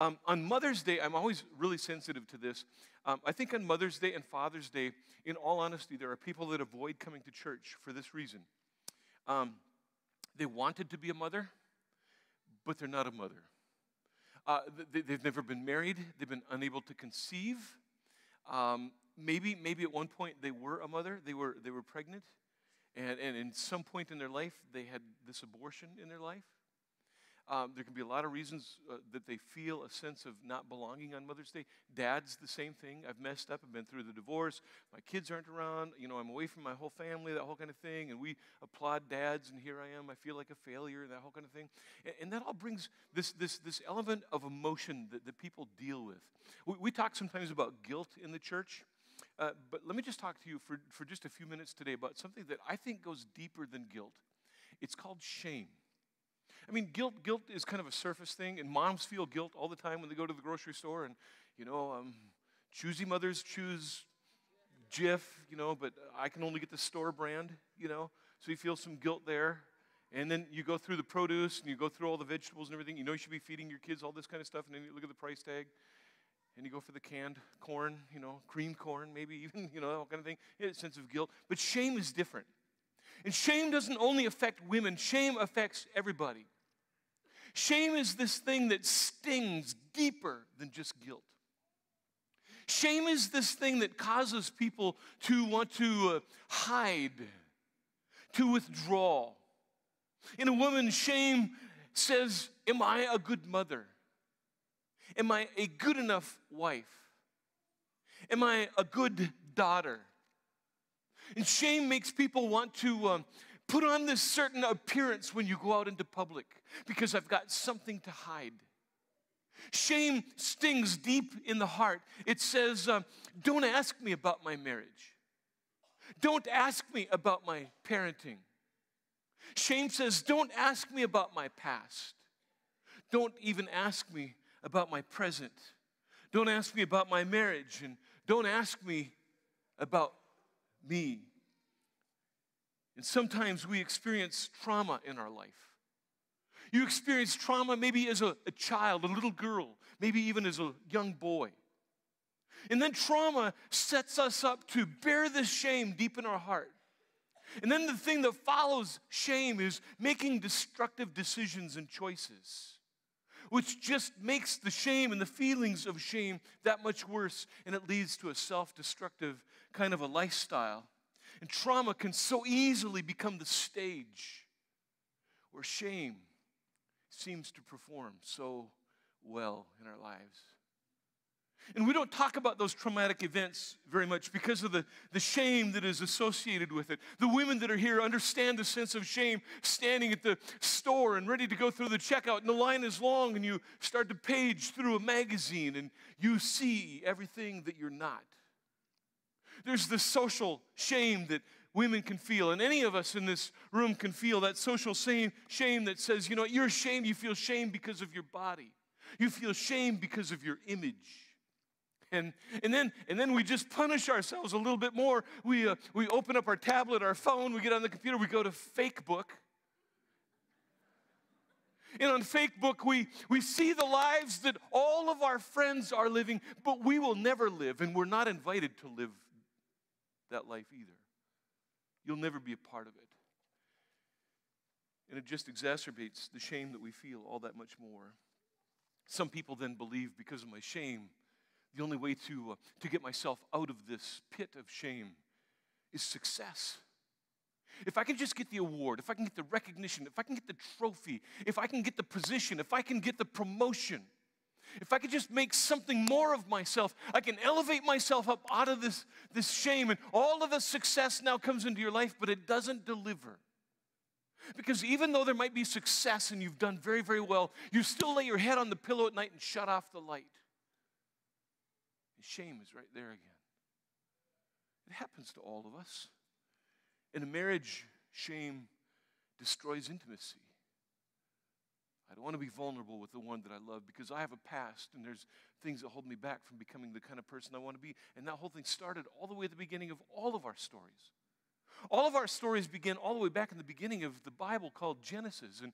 On Mother's Day, I'm always really sensitive to this. I think on Mother's Day and Father's Day, in all honesty, there are people that avoid coming to church for this reason. They wanted to be a mother, but they're not a mother. They've never been married. They've been unable to conceive. Maybe at one point they were a mother. They were pregnant, and in some point in their life they had this abortion in their life. There can be a lot of reasons that they feel a sense of not belonging on Mother's Day. Dad's the same thing. I've messed up. I've been through the divorce. My kids aren't around. I'm away from my whole family, that whole kind of thing. And we applaud dads, and here I am. I feel like a failure, that whole kind of thing. And that all brings this element of emotion that people deal with. We talk sometimes about guilt in the church. But let me just talk to you for just a few minutes today about something that I think goes deeper than guilt. It's called shame. I mean, guilt is kind of a surface thing, and moms feel guilt all the time when they go to the grocery store, and, choosy mothers choose Jif, but I can only get the store brand, so you feel some guilt there. And then you go through the produce, and you go through all the vegetables and everything. You should be feeding your kids all this kind of stuff, and then you look at the price tag, and you go for the canned corn, cream corn, maybe even, that kind of thing. A sense of guilt. But shame is different. And shame doesn't only affect women. Shame affects everybody. Shame is this thing that stings deeper than just guilt. Shame is this thing that causes people to want to hide, to withdraw. In a woman, shame says, am I a good mother? Am I a good enough wife? Am I a good daughter? And shame makes people want to put on this certain appearance when you go out into public because I've got something to hide. Shame stings deep in the heart. It says, don't ask me about my marriage. Don't ask me about my parenting. Shame says, don't ask me about my past. Don't even ask me about my present. Don't ask me about my marriage, and don't ask me about me. And sometimes we experience trauma in our life. You experience trauma maybe as a child, a little girl, maybe even as a young boy. And then trauma sets us up to bear this shame deep in our heart. And then the thing that follows shame is making destructive decisions and choices, which just makes the shame and the feelings of shame that much worse, and it leads to a self-destructive kind of a lifestyle. And trauma can so easily become the stage where shame seems to perform so well in our lives. And we don't talk about those traumatic events very much because of the shame that is associated with it. The women that are here understand the sense of shame standing at the store and ready to go through the checkout, and the line is long, and you start to page through a magazine, and you see everything that you're not. There's the social shame that women can feel, and any of us in this room can feel that social shame that says, you're ashamed. You feel shame because of your body. You feel shame because of your image. And then we just punish ourselves a little bit more. We open up our tablet, our phone, we get on the computer, we go to Facebook. And on Facebook, we see the lives that all of our friends are living, but we will never live, and we're not invited to live that life either. You'll never be a part of it. And it just exacerbates the shame that we feel all that much more. Some people then believe because of my shame, the only way to get myself out of this pit of shame is success. If I can just get the award, if I can get the recognition, if I can get the trophy, if I can get the position, if I can get the promotion, if I could just make something more of myself, I can elevate myself up out of this shame, and all of the success now comes into your life, but it doesn't deliver. Because even though there might be success and you've done very, very well, you still lay your head on the pillow at night and shut off the light. And shame is right there again. It happens to all of us. In a marriage, shame destroys intimacy. I don't want to be vulnerable with the one that I love because I have a past and there's things that hold me back from becoming the kind of person I want to be. And that whole thing started all the way at the beginning of all of our stories. All of our stories begin all the way back in the beginning of the Bible called Genesis. And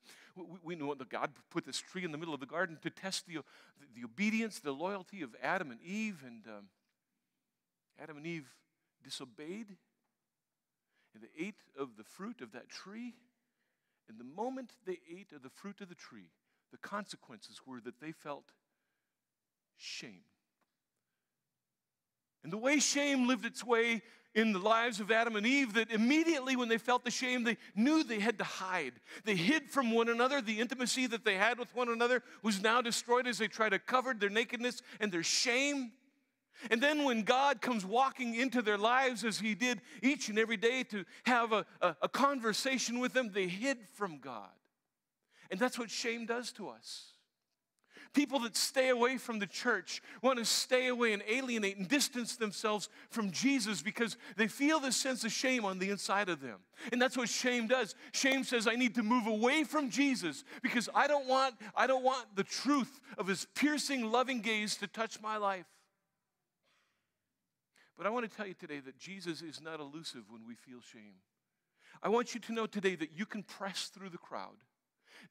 we know that God put this tree in the middle of the garden to test the obedience, the loyalty of Adam and Eve. And Adam and Eve disobeyed, and they ate of the fruit of that tree. And the moment they ate of the fruit of the tree, the consequences were that they felt shame. And the way shame lived its way in the lives of Adam and Eve, that immediately when they felt the shame, they knew they had to hide. They hid from one another. The intimacy that they had with one another was now destroyed as they tried to cover their nakedness and their shame. And then when God comes walking into their lives, as he did each and every day, to have a conversation with them, they hid from God. And that's what shame does to us. People that stay away from the church want to stay away and alienate and distance themselves from Jesus because they feel this sense of shame on the inside of them. And that's what shame does. Shame says, I need to move away from Jesus because I don't want the truth of his piercing, loving gaze to touch my life. But I want to tell you today that Jesus is not elusive when we feel shame. I want you to know today that you can press through the crowd,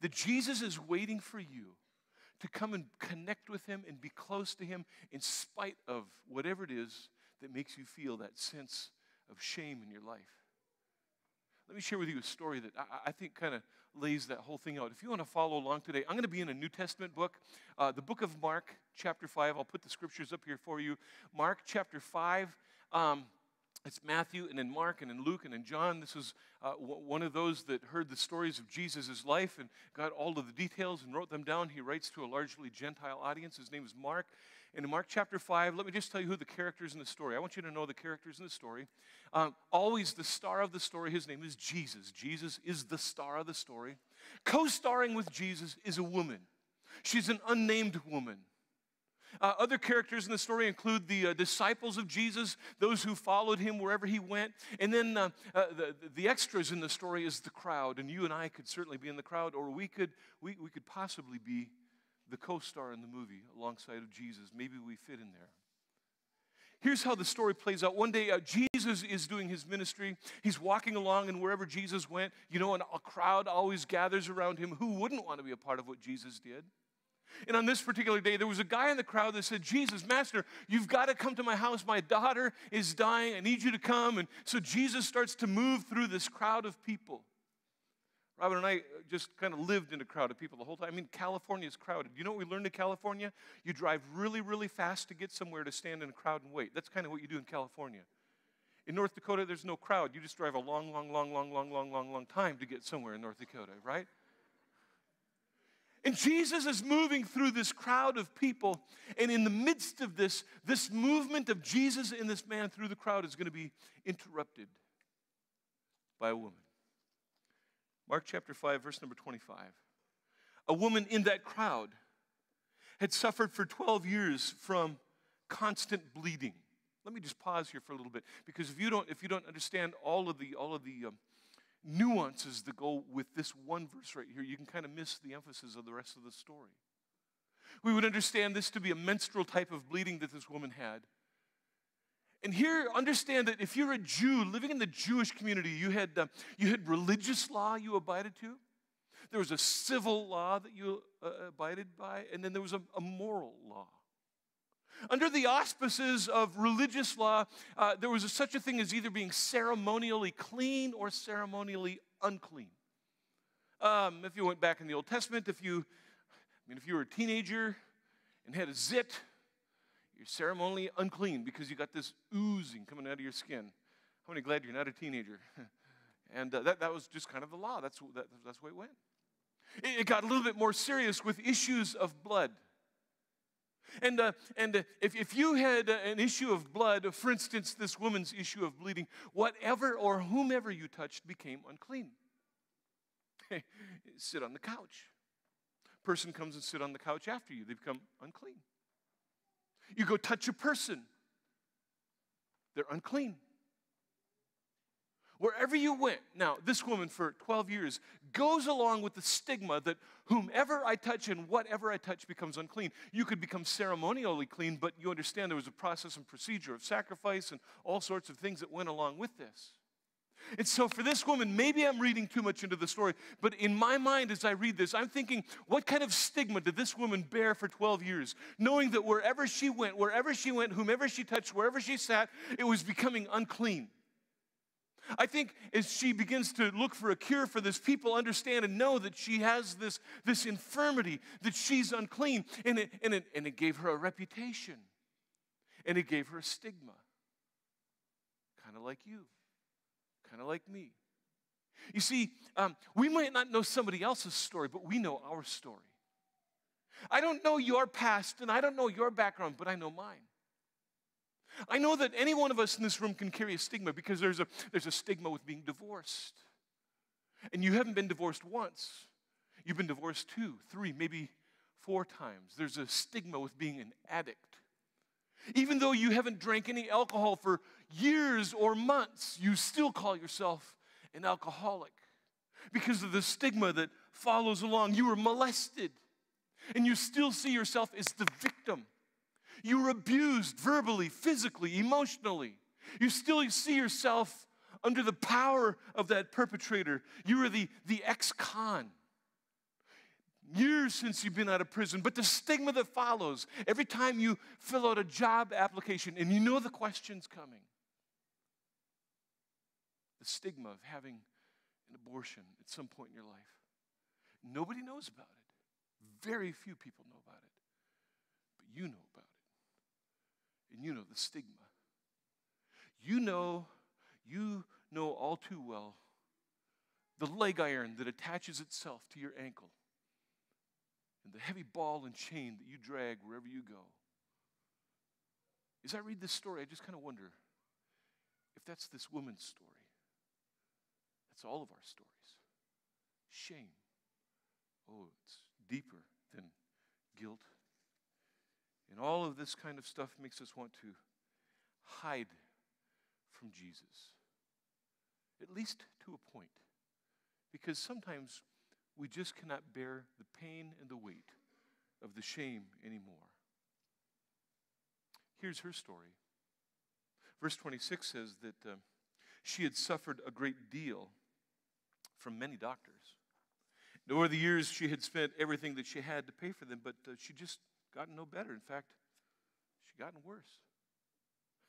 that Jesus is waiting for you to come and connect with him and be close to him in spite of whatever it is that makes you feel that sense of shame in your life. Let me share with you a story that I think kind of lays that whole thing out. If you want to follow along today, I'm going to be in a New Testament book, the book of Mark, chapter 5. I'll put the scriptures up here for you. Mark, chapter 5. It's Matthew, and then Mark, and then Luke, and then John. This is one of those that heard the stories of Jesus' life and got all of the details and wrote them down. He writes to a largely Gentile audience. His name is Mark. And in Mark chapter 5, let me just tell you who the characters in the story. I want you to know the characters in the story. Always the star of the story, his name is Jesus. Jesus is the star of the story. Co-starring with Jesus is a woman. She's an unnamed woman. Other characters in the story include the disciples of Jesus, those who followed him wherever he went. And then the extras in the story is the crowd. And you and I could certainly be in the crowd, or we could possibly be the co-star in the movie alongside of Jesus. Maybe we fit in there. Here's how the story plays out. One day, Jesus is doing his ministry. He's walking along, and wherever Jesus went, a crowd always gathers around him. Who wouldn't want to be a part of what Jesus did? And on this particular day, there was a guy in the crowd that said, Jesus, Master, you've got to come to my house. My daughter is dying. I need you to come. And so Jesus starts to move through this crowd of people. Robin and I just kind of lived in a crowd of people the whole time. I mean, California is crowded. You know what we learned in California? You drive really, really fast to get somewhere to stand in a crowd and wait. That's kind of what you do in California. In North Dakota, there's no crowd. You just drive a long time to get somewhere in North Dakota, right? And Jesus is moving through this crowd of people, and in the midst of this movement of Jesus and this man through the crowd is going to be interrupted by a woman. Mark chapter 5, verse number 25. A woman in that crowd had suffered for 12 years from constant bleeding. Let me just pause here for a little bit, because if you don't understand all of the nuances that go with this one verse right here, you can kind of miss the emphasis of the rest of the story. We would understand this to be a menstrual type of bleeding that this woman had. And here, understand that if you're a Jew living in the Jewish community, you had religious law you abided to. There was a civil law that you abided by, and then there was a moral law. Under the auspices of religious law, there was such a thing as either being ceremonially clean or ceremonially unclean. If you went back in the Old Testament, if you were a teenager and had a zit, you're ceremonially unclean because you got this oozing coming out of your skin. How many glad you're not a teenager? And that was just kind of the law. That's the way it went. It got a little bit more serious with issues of blood. And if you had an issue of blood, for instance, this woman's issue of bleeding, whatever or whomever you touched became unclean. Sit on the couch. Person comes and sit on the couch after you. They become unclean. You go touch a person. They're unclean. Wherever you went, now this woman for 12 years goes along with the stigma that whomever I touch and whatever I touch becomes unclean. You could become ceremonially clean, but you understand there was a process and procedure of sacrifice and all sorts of things that went along with this. And so for this woman, maybe I'm reading too much into the story, but in my mind as I read this, I'm thinking, what kind of stigma did this woman bear for 12 years? Knowing that wherever she went, whomever she touched, wherever she sat, it was becoming unclean. I think as she begins to look for a cure for this, people understand and know that she has this infirmity, that she's unclean. And it gave her a reputation. And it gave her a stigma. Kind of like you. Kind of like me. You see, we might not know somebody else's story, but we know our story. I don't know your past, and I don't know your background, but I know mine. I know that any one of us in this room can carry a stigma because there's a stigma with being divorced. And you haven't been divorced once. You've been divorced 2, 3, maybe 4 times. There's a stigma with being an addict. Even though you haven't drank any alcohol for years or months, you still call yourself an alcoholic because of the stigma that follows along. You were molested, and you still see yourself as the victim. You were abused verbally, physically, emotionally. You still see yourself under the power of that perpetrator. You were the ex-con. Years since you've been out of prison, but the stigma that follows every time you fill out a job application and you know the question's coming. The stigma of having an abortion at some point in your life. Nobody knows about it. Very few people know about it. But you know about it. And you know the stigma. You know all too well the leg iron that attaches itself to your ankle and the heavy ball and chain that you drag wherever you go. As I read this story, I just kind of wonder if that's this woman's story. That's all of our stories. Shame. Oh, it's deeper than guilt. And all of this kind of stuff makes us want to hide from Jesus. At least to a point. Because sometimes we just cannot bear the pain and the weight of the shame anymore. Here's her story. Verse 26 says that she had suffered a great deal from many doctors. And over the years, she had spent everything that she had to pay for them, but she just gotten no better. In fact, she gotten worse.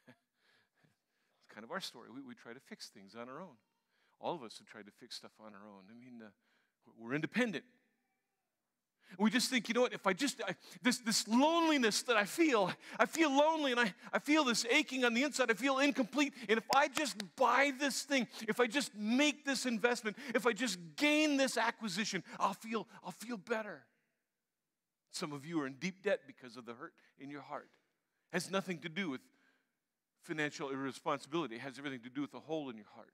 It's kind of our story. We try to fix things on our own. All of us have tried to fix stuff on our own. I mean, we're independent. We just think, you know what, if this loneliness that I feel lonely, and I feel this aching on the inside, I feel incomplete, and if I just buy this thing, if I just make this investment, if I just gain this acquisition, I'll feel better. Some of you are in deep debt because of the hurt in your heart. It has nothing to do with financial irresponsibility. It has everything to do with the hole in your heart.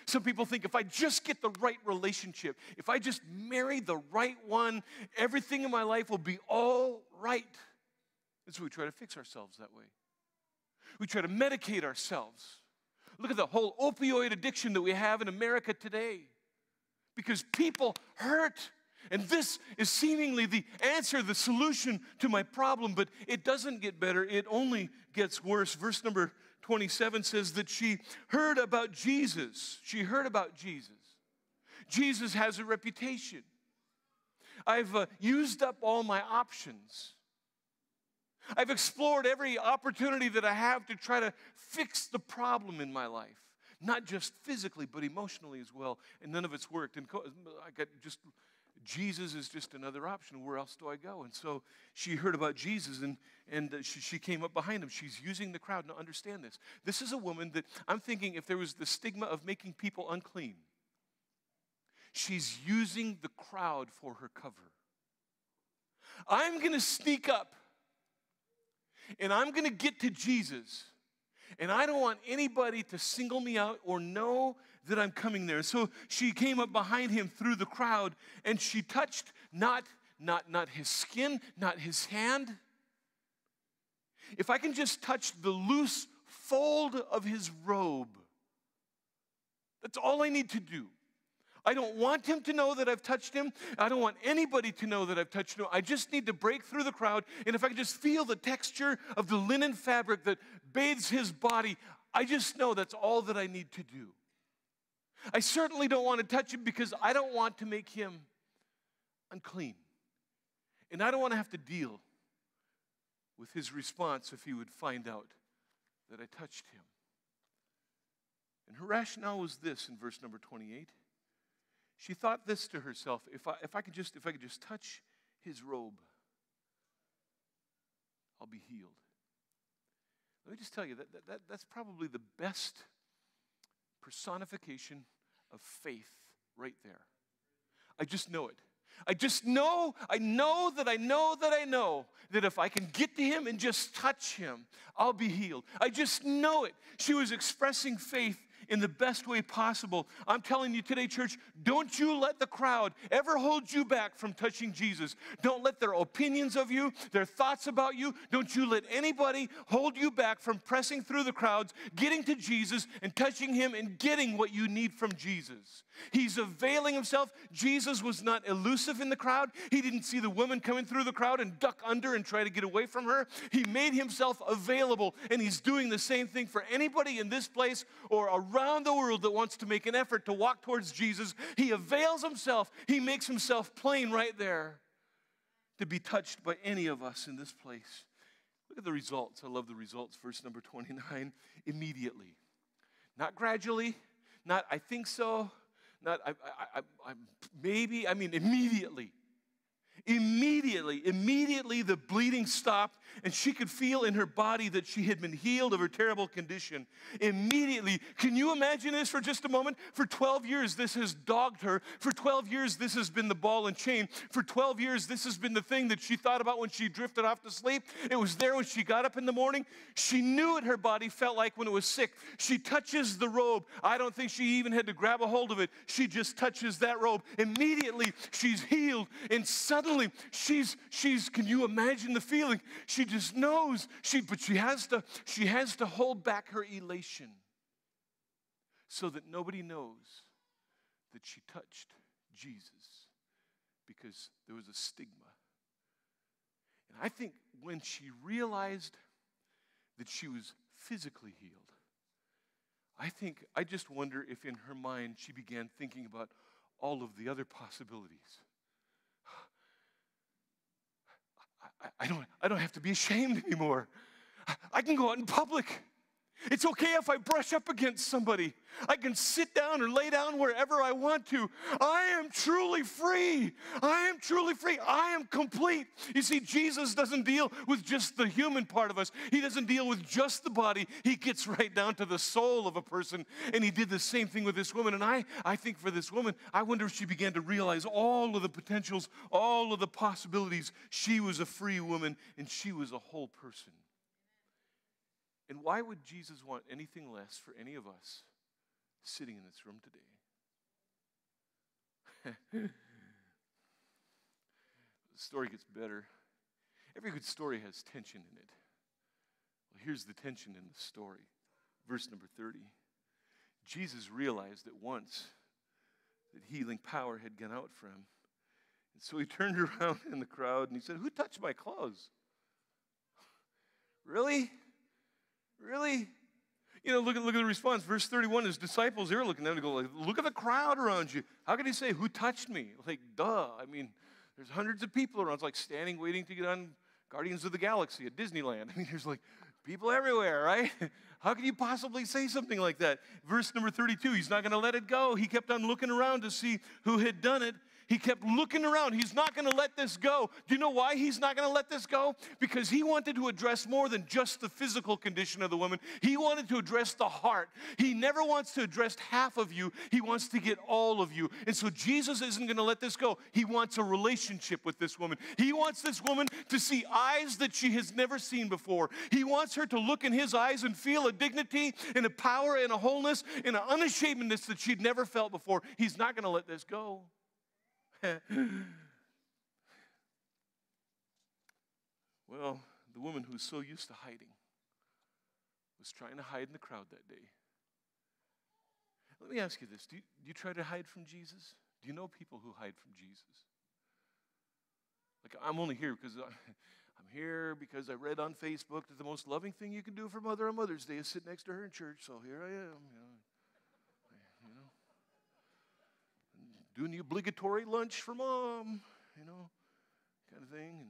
Some people think if I just get the right relationship, if I just marry the right one, everything in my life will be all right. And so we try to fix ourselves that way. We try to medicate ourselves. Look at the whole opioid addiction that we have in America today. Because people hurt. And this is seemingly the answer, the solution to my problem, but it doesn't get better. It only gets worse. Verse number 27 says that she heard about Jesus. She heard about Jesus. Jesus has a reputation. I've used up all my options. I've explored every opportunity that I have to try to fix the problem in my life. Not just physically, but emotionally as well. And none of it's worked. And Jesus is just another option. Where else do I go? And so she heard about Jesus, and she came up behind him. She's using the crowd. Now, understand this. This is a woman that I'm thinking if there was the stigma of making people unclean, she's using the crowd for her cover. I'm going to sneak up, and I'm going to get to Jesus, and I don't want anybody to single me out or know that I'm coming there. So she came up behind him through the crowd, and she touched not his skin, not his hand. If I can just touch the loose fold of his robe, that's all I need to do. I don't want him to know that I've touched him. I don't want anybody to know that I've touched him. I just need to break through the crowd, and if I can just feel the texture of the linen fabric that bathes his body, I just know that's all that I need to do. I certainly don't want to touch him because I don't want to make him unclean. And I don't want to have to deal with his response if he would find out that I touched him. And her rationale was this in verse number 28. She thought this to herself, if I could just touch his robe, I'll be healed. Let me just tell you, that's probably the best personification of faith right there. I just know it. I know that if I can get to him and just touch him, I'll be healed. I just know it. She was expressing faith in the best way possible. I'm telling you today, church, don't you let the crowd ever hold you back from touching Jesus. Don't let their opinions of you, their thoughts about you, don't you let anybody hold you back from pressing through the crowds, getting to Jesus and touching him and getting what you need from Jesus. He's availing himself. Jesus was not elusive in the crowd. He didn't see the woman coming through the crowd and duck under and try to get away from her. He made himself available, and he's doing the same thing for anybody in this place or around the world that wants to make an effort to walk towards Jesus. He avails himself. He makes himself plain right there to be touched by any of us in this place. Look at the results. I love the results. Verse number 29, immediately. Not gradually, not I think so, not maybe, immediately. Immediately the bleeding stopped, and she could feel in her body that she had been healed of her terrible condition. Immediately. Can you imagine this for just a moment? For 12 years, this has dogged her. For 12 years, this has been the ball and chain. For 12 years, this has been the thing that she thought about when she drifted off to sleep. It was there when she got up in the morning. She knew what her body felt like when it was sick. She touches the robe. I don't think she even had to grab a hold of it. She just touches that robe. Immediately, she's healed, and suddenly, she's can you imagine the feeling? She just knows, but she has to hold back her elation so that nobody knows that she touched Jesus because there was a stigma. And I think when she realized that she was physically healed, I just wonder if in her mind she began thinking about all of the other possibilities. I don't have to be ashamed anymore. I can go out in public. It's okay if I brush up against somebody. I can sit down or lay down wherever I want to. I am truly free. I am truly free. I am complete. You see, Jesus doesn't deal with just the human part of us. He doesn't deal with just the body. He gets right down to the soul of a person. And he did the same thing with this woman. And I think for this woman, I wonder if she began to realize all of the potentials, all of the possibilities. She was a free woman, and she was a whole person. And why would Jesus want anything less for any of us sitting in this room today? The story gets better. Every good story has tension in it. Well, here's the tension in the story. Verse number 30. Jesus realized at once that healing power had gone out from him. And so he turned around in the crowd and he said, "Who touched my clothes?" Really? Really? You know, look at the response. Verse 31, his disciples, they were looking at him and go, like, look at the crowd around you. How could he say, "Who touched me?" Like, duh. I mean, there's hundreds of people around. It's like standing waiting to get on Guardians of the Galaxy at Disneyland. I mean, there's like people everywhere, right? How could you possibly say something like that? Verse number 32, he's not going to let it go. He kept on looking around to see who had done it. He kept looking around. He's not going to let this go. Do you know why he's not going to let this go? Because he wanted to address more than just the physical condition of the woman. He wanted to address the heart. He never wants to address half of you. He wants to get all of you. And so Jesus isn't going to let this go. He wants a relationship with this woman. He wants this woman to see eyes that she has never seen before. He wants her to look in his eyes and feel a dignity and a power and a wholeness and an unashamedness that she'd never felt before. He's not going to let this go. Well, the woman who's so used to hiding was trying to hide in the crowd that day. Let me ask you this. Do you try to hide from Jesus? Do you know people who hide from Jesus? Like, I'm only here because I'm here because I read on Facebook that the most loving thing you can do for Mother on Mother's Day is sit next to her in church, so here I am. You know. doing the obligatory lunch for mom, kind of thing. And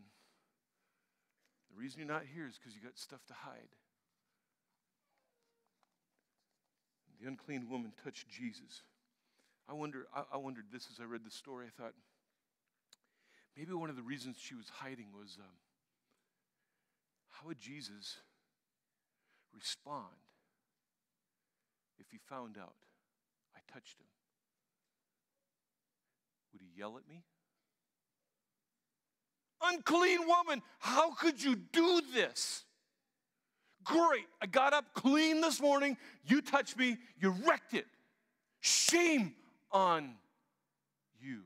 the reason you're not here is because you got stuff to hide. The unclean woman touched Jesus. I wondered this as I read the story. I thought, maybe one of the reasons she was hiding was, how would Jesus respond if he found out I touched him? Would he yell at me? Unclean woman, how could you do this? Great, I got up clean this morning, you touched me, you wrecked it. Shame on you.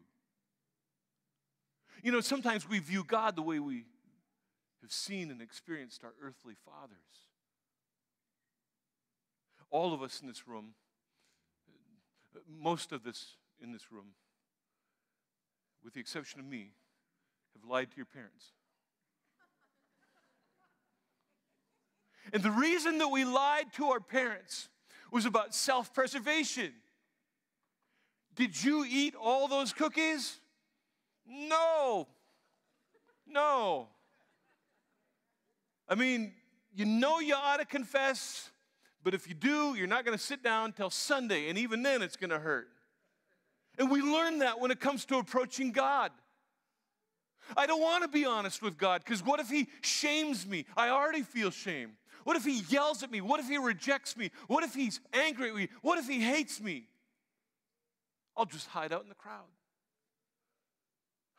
Sometimes we view God the way we have seen and experienced our earthly fathers. All of us in this room, most of us in this room, with the exception of me, have lied to your parents. And the reason that we lied to our parents was about self-preservation. Did you eat all those cookies? No. I mean, you ought to confess, but if you do, you're not going to sit down till Sunday, and even then it's going to hurt. And we learn that when it comes to approaching God. I don't want to be honest with God, because what if he shames me? I already feel shame. What if he yells at me? What if he rejects me? What if he's angry at me? What if he hates me? I'll just hide out in the crowd.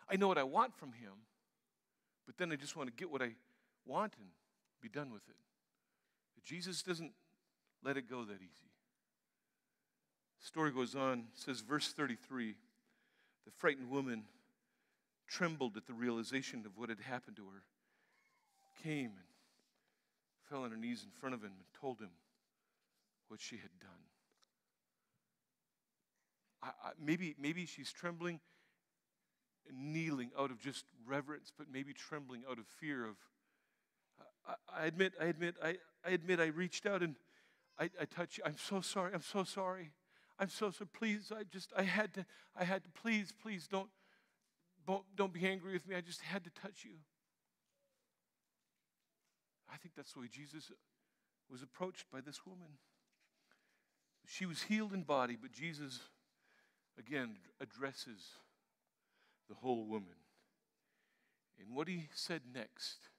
I know what I want from him, but then I just want to get what I want and be done with it. But Jesus doesn't let it go that easy. The story goes on, it says, verse 33, the frightened woman trembled at the realization of what had happened to her, came and fell on her knees in front of him and told him what she had done. Maybe she's trembling and kneeling out of just reverence, but maybe trembling out of fear of, I admit I reached out and I touched you. I'm so sorry. I'm so sorry. Please, I had to, please don't be angry with me. I just had to touch you. I think that's the way Jesus was approached by this woman. She was healed in body, but Jesus, again, addresses the whole woman. And what he said next,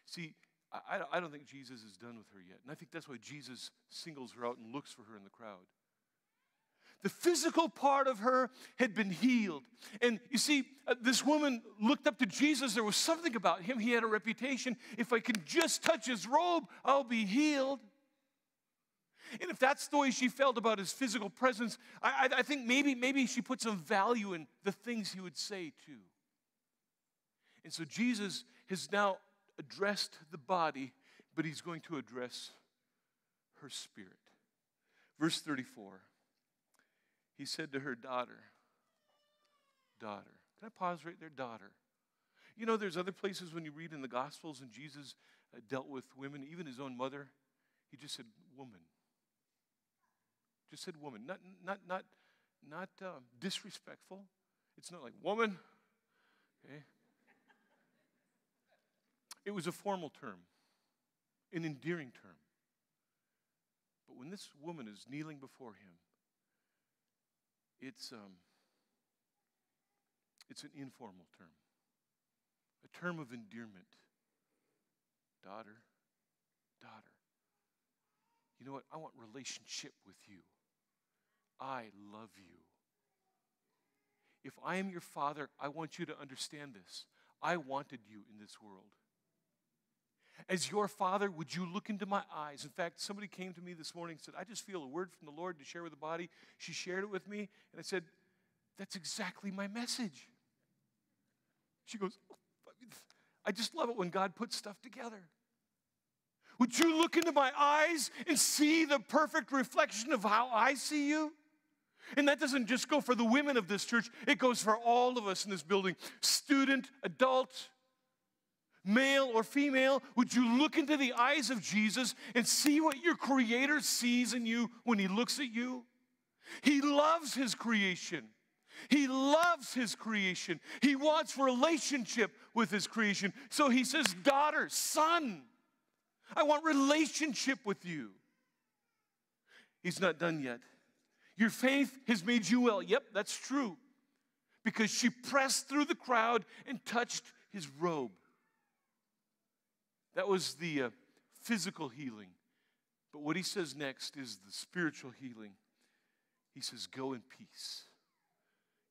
see, I don't think Jesus is done with her yet. And I think that's why Jesus singles her out and looks for her in the crowd. The physical part of her had been healed. And you see, this woman looked up to Jesus. There was something about him. He had a reputation. If I can just touch his robe, I'll be healed. And if that's the way she felt about his physical presence, I think maybe she put some value in the things he would say too. And so Jesus has now addressed the body, but he's going to address her spirit. Verse 34. He said to her, daughter. Can I pause right there? Daughter. There's other places when you read in the Gospels and Jesus dealt with women, even his own mother. He just said, woman. Just said woman. Not disrespectful. It's not like woman. Okay. It was a formal term, an endearing term. But when this woman is kneeling before him, it's an informal term, a term of endearment. Daughter. You know what? I want relationship with you. I love you. If I am your father, I want you to understand this. I wanted you in this world. As your father, would you look into my eyes? In fact, somebody came to me this morning and said, I just feel a word from the Lord to share with the body. She shared it with me, and I said, that's exactly my message. She goes, I just love it when God puts stuff together. Would you look into my eyes and see the perfect reflection of how I see you? And that doesn't just go for the women of this church. It goes for all of us in this building. Student, adult, male or female, would you look into the eyes of Jesus and see what your Creator sees in you when he looks at you? He loves his creation. He loves his creation. He wants relationship with his creation. So he says, daughter, son, I want relationship with you. He's not done yet. Your faith has made you well. Yep, that's true. Because she pressed through the crowd and touched his robe. That was the physical healing. But what he says next is the spiritual healing. He says, go in peace.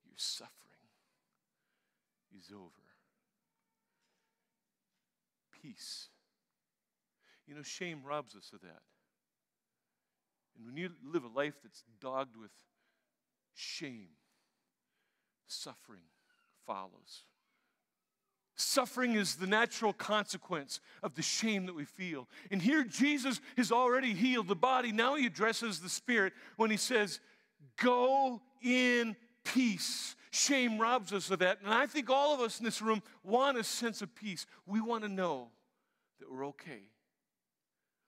Your suffering is over. Peace. You know, shame robs us of that. And when you live a life that's dogged with shame, suffering follows. Suffering is the natural consequence of the shame that we feel. And here Jesus has already healed the body. Now he addresses the spirit when he says, go in peace. Shame robs us of that. And I think all of us in this room want a sense of peace. We want to know that we're okay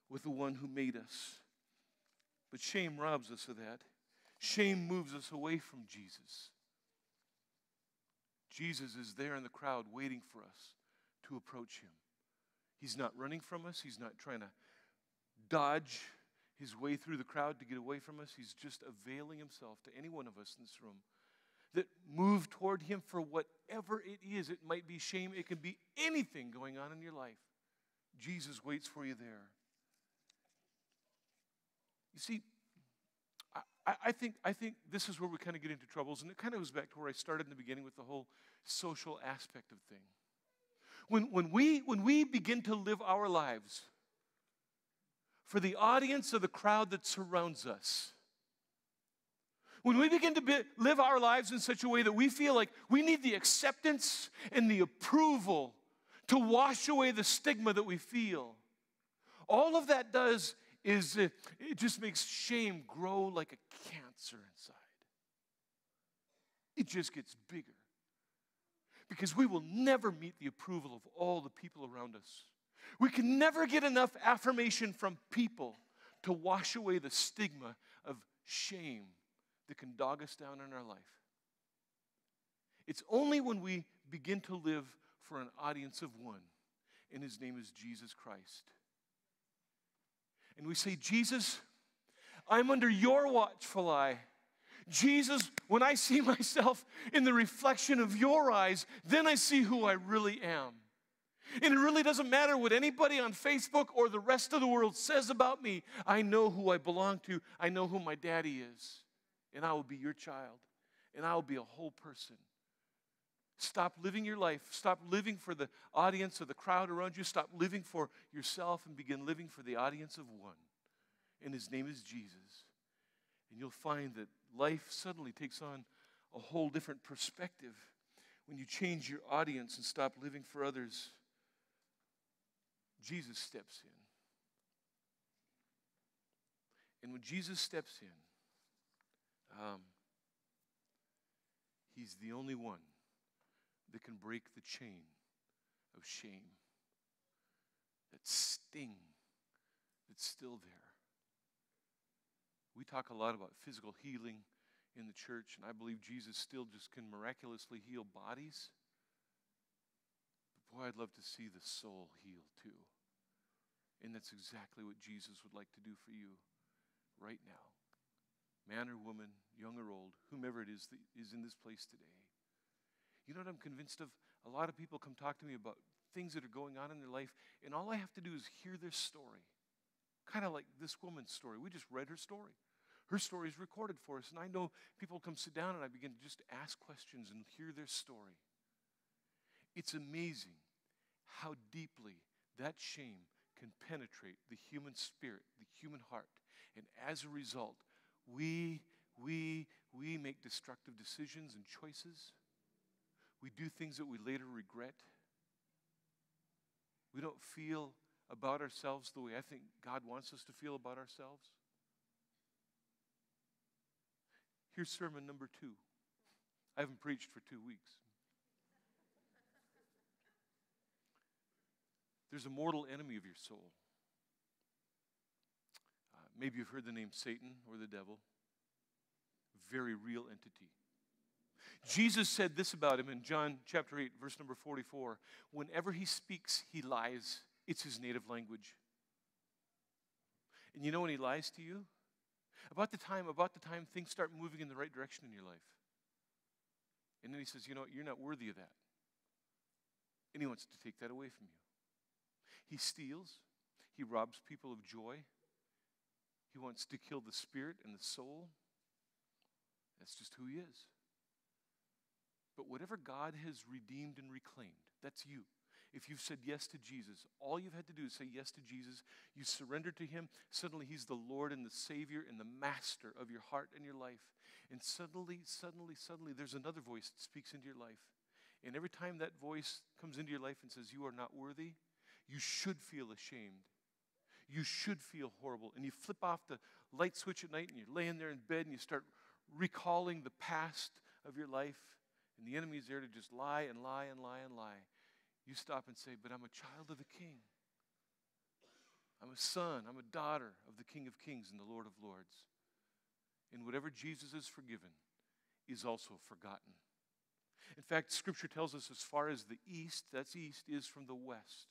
with the one who made us. But shame robs us of that. Shame moves us away from Jesus. Jesus is there in the crowd waiting for us to approach him. He's not running from us. He's not trying to dodge his way through the crowd to get away from us. He's just availing himself to any one of us in this room that move toward him for whatever it is. It might be shame. It can be anything going on in your life. Jesus waits for you there. You see, I think this is where we kind of get into troubles, and it kind of goes back to where I started in the beginning with the whole social aspect of thing. When we begin to live our lives for the audience or the crowd that surrounds us, when we begin to live our lives in such a way that we feel like we need the acceptance and the approval to wash away the stigma that we feel, all of that does is it just makes shame grow like a cancer inside. It just gets bigger. Because we will never meet the approval of all the people around us. We can never get enough affirmation from people to wash away the stigma of shame that can dog us down in our life. It's only when we begin to live for an audience of one, and his name is Jesus Christ. And we say, Jesus, I'm under your watchful eye. Jesus, when I see myself in the reflection of your eyes, then I see who I really am. And it really doesn't matter what anybody on Facebook or the rest of the world says about me. I know who I belong to. I know who my daddy is. And I will be your child. And I will be a whole person. Stop living your life. Stop living for the audience or the crowd around you. Stop living for yourself and begin living for the audience of one. And his name is Jesus. And you'll find that life suddenly takes on a whole different perspective when you change your audience and stop living for others. Jesus steps in. And when Jesus steps in, he's the only one that can break the chain of shame, that sting that's still there. We talk a lot about physical healing in the church, and I believe Jesus still just can miraculously heal bodies. But boy, I'd love to see the soul healed too. And that's exactly what Jesus would like to do for you right now. Man or woman, young or old, whomever it is that is in this place today. You know what I'm convinced of? A lot of people come talk to me about things that are going on in their life, and all I have to do is hear their story. Kind of like this woman's story. We just read her story. Her story is recorded for us, and I know people come sit down and I begin to just ask questions and hear their story. It's amazing how deeply that shame can penetrate the human spirit, the human heart. And as a result, we make destructive decisions and choices. We do things that we later regret. We don't feel about ourselves the way I think God wants us to feel about ourselves. Here's sermon number 2. I haven't preached for 2 weeks. There's a mortal enemy of your soul. Maybe you've heard the name Satan or the devil. Very real entity. Jesus said this about him in John chapter 8, verse number 44. Whenever he speaks, he lies. It's his native language. And you know when he lies to you? About the time things start moving in the right direction in your life. And then he says, you know what, you're not worthy of that. And he wants to take that away from you. He steals. He robs people of joy. He wants to kill the spirit and the soul. That's just who he is. But whatever God has redeemed and reclaimed, that's you. If you've said yes to Jesus, all you've had to do is say yes to Jesus. You surrender to him. Suddenly he's the Lord and the Savior and the master of your heart and your life. And suddenly, there's another voice that speaks into your life. And every time that voice comes into your life and says, you are not worthy, you should feel ashamed. You should feel horrible. And you flip off the light switch at night and you're laying there in bed and you start recalling the past of your life. And the enemy is there to just lie and lie and lie and lie. You stop and say, but I'm a child of the King. I'm a son, I'm a daughter of the King of Kings and the Lord of Lords. And whatever Jesus has forgiven is also forgotten. In fact, Scripture tells us as far as the east, that's east, is from the west.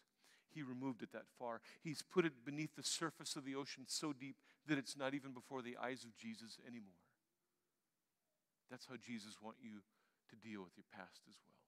He removed it that far. He's put it beneath the surface of the ocean so deep that it's not even before the eyes of Jesus anymore. That's how Jesus wants you to deal with your past as well.